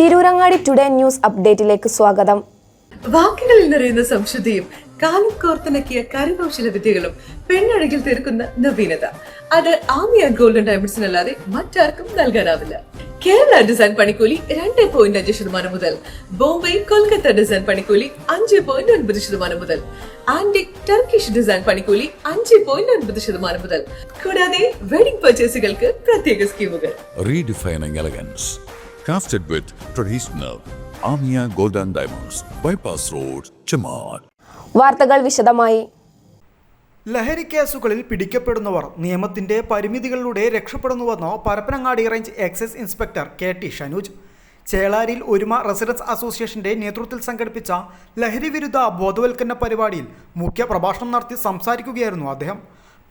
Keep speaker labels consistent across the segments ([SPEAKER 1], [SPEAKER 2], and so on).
[SPEAKER 1] Tirurangadi today news അപ്ഡേറ്റിലേക്ക് സ്വാഗതം.
[SPEAKER 2] വാക്കുകളിൽ നിറയുന്ന സംശുദ്ധിയും കാലം കോർത്തിണക്കിയ കരകൗശല വിദ്യകളും പെണ്ണഴകിൽ തീർക്കുന്ന നവീനത അത് ആമിയ ഗോൾഡൻ ഡയമണ്ട്സിനല്ലാതെ മറ്റാർക്കും നൽകാനാവില്ല. കേരള ഡിസൈൻ പണിക്കൂലി 2.5% മുതൽ, ബോംബെ കൊൽക്കത്ത ഡിസൈൻ പണിക്കൂലി 5.9% മുതൽ, ആന്റിക് ടർക്കിഷ് ഡിസൈൻ പണിക്കൂലി 5.9% മുതൽ, കൂടാതെ വെഡിംഗ് പർച്ചേസുകൾക്ക് പ്രത്യേക സ്കീമുകൾ.
[SPEAKER 3] Redefining elegance, crafted with traditional Amia Golden Diamonds, Bypass Road, Chaman.
[SPEAKER 1] വാർത്തകൾ വിശദമായി.
[SPEAKER 4] ലഹരി കേസുകളിൽ പിടിക്കപ്പെടുന്നവർ നിയമത്തിന്റെ പരിമിതികളിലൂടെ രക്ഷപ്പെടുന്നുവെന്ന് Parappanangadi range excise inspector KT Shanuj. ചേളാരിയിൽ ഒരുമ റെസിഡൻസ് അസോസിയേഷന്റെ നേതൃത്വത്തിൽ സംഘടിപ്പിച്ച ലഹരി വിരുദ്ധ ബോധവൽക്കരണ പരിപാടിയിൽ മുഖ്യ പ്രഭാഷണം നടത്തി സംസാരിക്കുകയായിരുന്നു അദ്ദേഹം.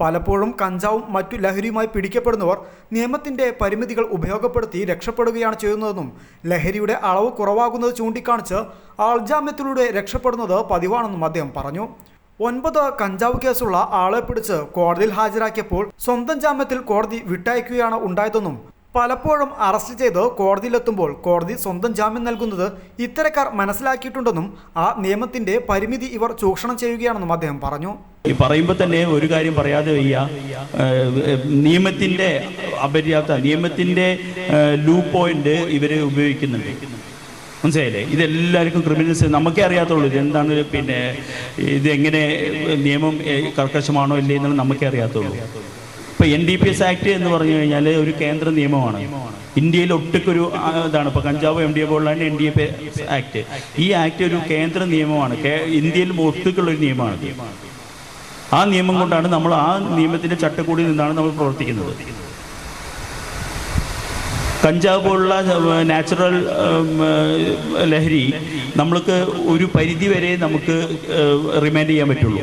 [SPEAKER 4] പലപ്പോഴും കഞ്ചാവും മറ്റു ലഹരിയുമായി പിടിക്കപ്പെടുന്നവർ നിയമത്തിൻ്റെ പരിമിതികൾ ഉപയോഗപ്പെടുത്തി രക്ഷപ്പെടുകയാണ് ചെയ്യുന്നതെന്നും ലഹരിയുടെ അളവ് കുറവാകുന്നത് ചൂണ്ടിക്കാണിച്ച് ആൾജാമ്യത്തിലൂടെ രക്ഷപ്പെടുന്നത് പതിവാണെന്നും അദ്ദേഹം പറഞ്ഞു. 9 കഞ്ചാവ് കേസുള്ള ആളെ പിടിച്ച് കോടതിയിൽ ഹാജരാക്കിയപ്പോൾ സ്വന്തം ജാമ്യത്തിൽ കോടതി വിട്ടയക്കുകയാണ് ഉണ്ടായതെന്നും പലപ്പോഴും അറസ്റ്റ് ചെയ്ത് കോടതിയിലെത്തുമ്പോൾ കോടതി സ്വന്തം ജാമ്യം നൽകുന്നത് ഇത്തരക്കാർ മനസ്സിലാക്കിയിട്ടുണ്ടെന്നും ആ നിയമത്തിന്റെ പരിമിതി ഇവർ ചൂഷണം ചെയ്യുകയാണെന്നും അദ്ദേഹം പറഞ്ഞു.
[SPEAKER 5] ഈ പറയുമ്പോൾ തന്നെ ഒരു കാര്യം പറയാതെ വയ്യ, നിയമത്തിന്റെ അപര്യാപ്ത, നിയമത്തിന്റെ ലൂപ്പ് പോയിന്റ് ഇവർ ഉപയോഗിക്കുന്നുണ്ട്. മനസ്സിലായില്ലേ? ഇതെല്ലാവർക്കും ക്രിമിനൽസ് നമുക്കേ അറിയാത്തുള്ളൂ ഇതെന്താണ്, പിന്നെ ഇതെങ്ങനെ നിയമം കർക്കശമാണോ ഇല്ലേ എന്നുള്ളത് നമുക്കേ അറിയാത്തുള്ളൂ. ഇപ്പോൾ NDPS ആക്ട് എന്ന് പറഞ്ഞു കഴിഞ്ഞാൽ ഒരു കേന്ദ്ര നിയമമാണ്. ഇന്ത്യയിൽ ഒട്ടുക്കൊരു ഇതാണ്. ഇപ്പോൾ കഞ്ചാവ് MDA പോലുള്ളതാണ് NDPS ആക്ട്. ഈ ആക്ട് ഒരു കേന്ദ്ര നിയമമാണ്, ഇന്ത്യയിൽ ഒട്ടുക്കുള്ളൊരു നിയമമാണ്. ആ നിയമം കൊണ്ടാണ് നമ്മൾ ആ നിയമത്തിൻ്റെ ചട്ടക്കൂടിൽ നിന്നാണ് നമ്മൾ പ്രവർത്തിക്കുന്നത്. കഞ്ചാവ് പോലുള്ള നാച്ചുറൽ ലഹരി നമ്മൾക്ക് ഒരു പരിധി വരെ നമുക്ക് റിമാൻഡ് ചെയ്യാൻ പറ്റുള്ളൂ.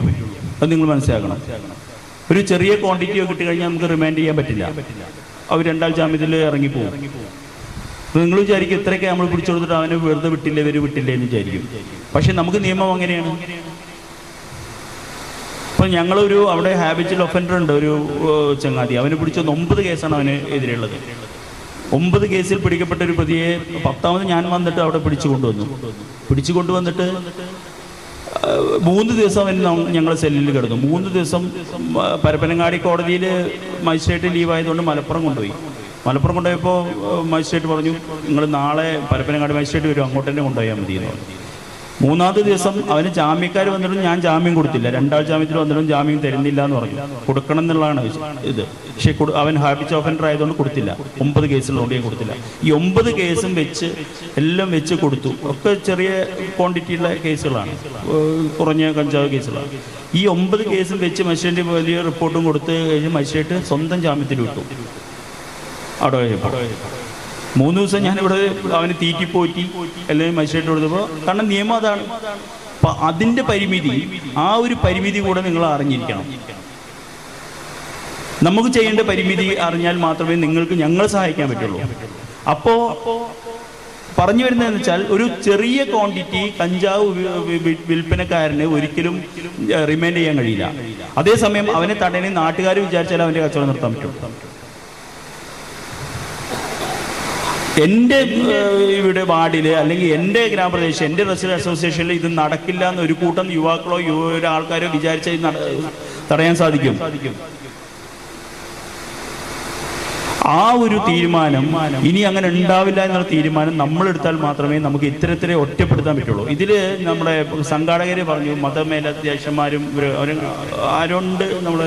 [SPEAKER 5] അത് നിങ്ങൾ മനസ്സിലാക്കണം. ഒരു ചെറിയ ക്വാണ്ടിറ്റിയോ കിട്ടിക്കഴിഞ്ഞാൽ നമുക്ക് റിമാൻഡ് ചെയ്യാൻ പറ്റില്ല. അവർ 2 ആൾ ജാമ്യത്തിൽ ഇറങ്ങിപ്പോകും. നിങ്ങൾ വിചാരിക്കും ഇത്രയൊക്കെ നമ്മൾ പിടിച്ചു കൊടുത്തിട്ട് അവനെ വെറുതെ വിട്ടില്ലേ, ഇവർ വിട്ടില്ലേ എന്ന് വിചാരിക്കും. പക്ഷെ നമുക്ക് നിയമം അങ്ങനെയാണ്. അപ്പോൾ ഞങ്ങളൊരു അവിടെ ഹാബിച്വൽ ഒഫൻഡർ ഉണ്ട്, ഒരു ചങ്ങാതി. അവനെ പിടിച്ച 9 കേസാണ് അവന് എതിരെയുള്ളത്. 9 കേസിൽ പിടിക്കപ്പെട്ട ഒരു പ്രതിയെ 10ാമത് ഞാൻ വന്നിട്ട് അവിടെ പിടിച്ചു കൊണ്ടുവന്നിട്ട് 3 ദിവസം ഞങ്ങൾ സെല്ലിൽ കിടന്നു. 3 ദിവസം പരപ്പനങ്ങാടി കോടതിയിൽ മജിസ്ട്രേറ്റ് ലീവായതുകൊണ്ട് മലപ്പുറം കൊണ്ടുപോയപ്പോൾ മജിസ്ട്രേറ്റ് പറഞ്ഞു, നിങ്ങൾ നാളെ പരപ്പനങ്ങാടി മജിസ്ട്രേറ്റ് വരും, അങ്ങോട്ട് തന്നെ കൊണ്ടുപോയാൽ മതി എന്ന് പറഞ്ഞു. 3ാമത്തെ ദിവസം അവന് ജാമ്യക്കാർ വന്നിട്ടും ഞാൻ ജാമ്യം കൊടുത്തില്ല. 2 ആൾ ജാമ്യത്തിൽ വന്നിട്ടും ജാമ്യം തരുന്നില്ല എന്ന് പറഞ്ഞു. കൊടുക്കണം എന്നുള്ളതാണ് ഇത്. പക്ഷേ അവൻ ഹാബിറ്റ് ഓഫൻഡർ ആയതുകൊണ്ട് കൊടുത്തില്ല. 9 കേസുള്ളതുകൊണ്ട് ഞാൻ കൊടുത്തില്ല. ഈ 9 കേസും എല്ലാം വെച്ച് കൊടുത്തു. ഒക്കെ ചെറിയ ക്വാണ്ടിറ്റിയുള്ള കേസുകളാണ്, കുറഞ്ഞ കഞ്ചാവ് കേസുകളാണ്. ഈ 9 കേസും വെച്ച് മജിസ്ട്രേറ്റ് വലിയ റിപ്പോർട്ടും കൊടുത്ത് കഴിഞ്ഞ് മജിസ്ട്രേറ്റ് സ്വന്തം ജാമ്യത്തിൽ വിട്ടു. അവിടെ കഴിഞ്ഞപ്പോൾ 3 ദിവസം ഞാനിവിടെ അവന് തീറ്റിപ്പോറ്റി അല്ലെങ്കിൽ മജിസ്ട്രേറ്റ് കൊടുത്തപ്പോൾ, കാരണം നിയമം അതാണ്. അപ്പം അതിൻ്റെ പരിമിതി, ആ ഒരു പരിമിതി കൂടെ നിങ്ങൾ അറിഞ്ഞിരിക്കണം. നമുക്ക് ചെയ്യേണ്ട പരിമിതി അറിഞ്ഞാൽ മാത്രമേ ഞങ്ങൾ സഹായിക്കാൻ പറ്റുള്ളൂ. അപ്പോൾ പറഞ്ഞു വരുന്നതെന്ന് വെച്ചാൽ, ഒരു ചെറിയ ക്വാണ്ടിറ്റി കഞ്ചാവ് വിൽപ്പനക്കാരന് ഒരിക്കലും റിമൈൻഡ് ചെയ്യാൻ കഴിയില്ല. അതേസമയം അവനെ തടയാൻ നാട്ടുകാർ വിചാരിച്ചാൽ അവൻ്റെ കച്ചവടം നിർത്താൻ പറ്റും. എൻ്റെ ഇവിടെ വാർഡിൽ അല്ലെങ്കിൽ എൻ്റെ ഗ്രാമപ്രദേശം, എൻ്റെ റെസിഡൻസ് അസോസിയേഷനിൽ ഇത് നടക്കില്ല എന്ന് ഒരു കൂട്ടം യുവാക്കളോ ആൾക്കാരോ വിചാരിച്ചാൽ തടയാൻ സാധിക്കും. ആ ഒരു തീരുമാനം ഇനി അങ്ങനെ ഉണ്ടാവില്ല എന്നുള്ള തീരുമാനം നമ്മളെടുത്താൽ മാത്രമേ നമുക്ക് ഇത്തരത്തിലെ ഒറ്റപ്പെടുത്താൻ പറ്റുള്ളൂ. ഇതിൽ നമ്മുടെ സംഘാടകർ പറഞ്ഞു, മതമേലധ്യക്ഷന്മാരും ആരുണ്ട്. നമ്മൾ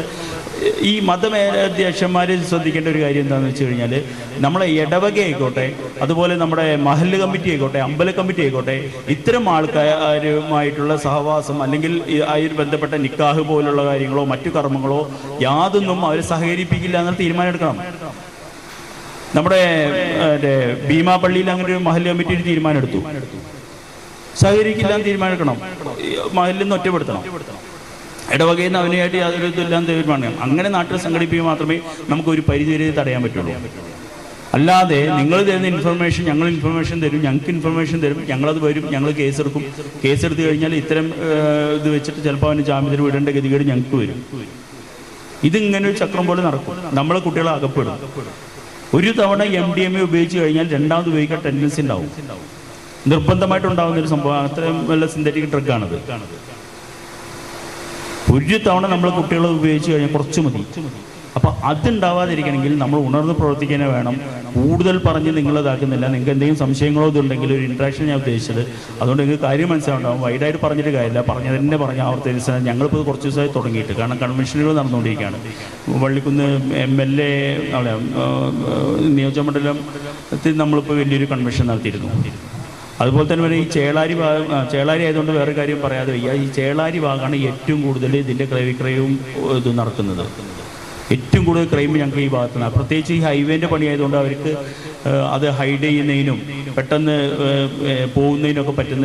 [SPEAKER 5] ഈ മതമേലധ്യക്ഷന്മാർ ശ്രദ്ധിക്കേണ്ട ഒരു കാര്യം എന്താണെന്ന് വെച്ച് കഴിഞ്ഞാൽ, നമ്മളെ ഇടവക ആയിക്കോട്ടെ, അതുപോലെ നമ്മുടെ മഹല്ല് കമ്മിറ്റി ആയിക്കോട്ടെ, അമ്പല കമ്മിറ്റി ആയിക്കോട്ടെ, ഇത്തരം ആൾക്കാരുമായിട്ടുള്ള സഹവാസം അല്ലെങ്കിൽ അതിൽ ബന്ധപ്പെട്ട നിക്കാഹ് പോലുള്ള കാര്യങ്ങളോ മറ്റു കർമ്മങ്ങളോ യാതൊന്നും അവരെ സഹകരിപ്പിക്കില്ല എന്നുള്ള തീരുമാനം എടുക്കണം. നമ്മുടെ ഭീമാപള്ളിയിൽ അങ്ങനെ ഒരു മഹല്ല് കമ്മിറ്റി ഒരു തീരുമാനം എടുത്തു. സഹകരിക്കില്ല എന്ന് തീരുമാനം എടുക്കണം. മഹല്ലിൽ നിന്ന് ഒറ്റപ്പെടുത്തണം. ഇടവകയിൽ നിന്ന് അവനുമായിട്ട് യാതൊരു ഇതില്ലാന്ന് തീരുമാനം. അങ്ങനെ നാട്ടിൽ സംഘടിപ്പിക്കുക മാത്രമേ നമുക്ക് ഒരു പരിധി വരെ തടയാൻ പറ്റുള്ളൂ. അല്ലാതെ നിങ്ങൾ തരുന്ന ഇൻഫർമേഷൻ, ഞങ്ങൾ ഇൻഫർമേഷൻ തരും, ഞങ്ങൾക്ക് ഇൻഫർമേഷൻ തരും, ഞങ്ങളത് വരും, ഞങ്ങൾ കേസെടുക്കും. കേസെടുത്ത് കഴിഞ്ഞാൽ ഇത്തരം ഇത് വെച്ചിട്ട് ചിലപ്പോൾ അവന് ജാമ്യത്തിന് വിടേണ്ട ഗതികേട് ഞങ്ങൾക്ക് വരും. ഇതിങ്ങനെ ഒരു ചക്രം പോലെ നടക്കും. നമ്മളെ കുട്ടികളെ അകപ്പെടും. ഒരു തവണ MDMA ഉപയോഗിച്ച് കഴിഞ്ഞാൽ രണ്ടാമത് ഉപയോഗിക്കാൻ ടെൻഡൻസി ഉണ്ടാവും. നിർബന്ധമായിട്ടുണ്ടാകുന്ന ഒരു സംഭവം. അത്രയും വല്ല സിന്തറ്റിക് ഡ്രഗാണത്. ഒരു തവണ നമ്മൾ കുട്ടികൾ ഉപയോഗിച്ച് കഴിഞ്ഞാൽ കുറച്ച് മതി. അപ്പം അതുണ്ടാവാതിരിക്കണമെങ്കിൽ നമ്മൾ ഉണർന്ന് പ്രവർത്തിക്കാനേ വേണം. കൂടുതൽ പറഞ്ഞ് നിങ്ങളിതാക്കുന്നില്ല. നിങ്ങൾക്ക് എന്തെങ്കിലും സംശയങ്ങളോ ഇതുണ്ടെങ്കിൽ ഒരു ഇൻട്രാക്ഷൻ ഞാൻ ഉദ്ദേശിച്ചത്. അതുകൊണ്ട് നിങ്ങൾക്ക് കാര്യം മനസ്സിലാവുണ്ടാവും. വൈഡായിട്ട് പറഞ്ഞിട്ട് കാര്യമില്ല. പറഞ്ഞ പറഞ്ഞ ആവർത്തിച്ച ഞങ്ങളിപ്പോൾ കുറച്ച് ദിവസമായി തുടങ്ങിയിട്ട്. കാരണം കൺവെൻഷനുകൾ നടന്നുകൊണ്ടിരിക്കുകയാണ്. വള്ളിക്കുന്ന് MLA അവിടെ നിയോജകമണ്ഡലത്തിൽ നമ്മളിപ്പോൾ വലിയൊരു കൺവെൻഷൻ നടത്തിയിരുന്നു. അതുപോലെ തന്നെ ഈ ചേളാരി ആയതുകൊണ്ട് വേറെ കാര്യം പറയാതെ വയ്യ. ഈ ചേളാരി ഭാഗമാണ് ഏറ്റവും കൂടുതൽ ഇതിൻ്റെ ക്രയവിക്രയവും ഇത് നടക്കുന്നത്. ഏറ്റവും കൂടുതൽ ക്രൈം ഞങ്ങൾക്ക് ഈ ഭാഗത്തുനിന്ന്, പ്രത്യേകിച്ച് ഈ ഹൈവേൻ്റെ പണിയായതുകൊണ്ട് അവർക്ക് അത് ഹൈഡ് ചെയ്യുന്നതിനും പെട്ടെന്ന് പോകുന്നതിനൊക്കെ പറ്റുന്ന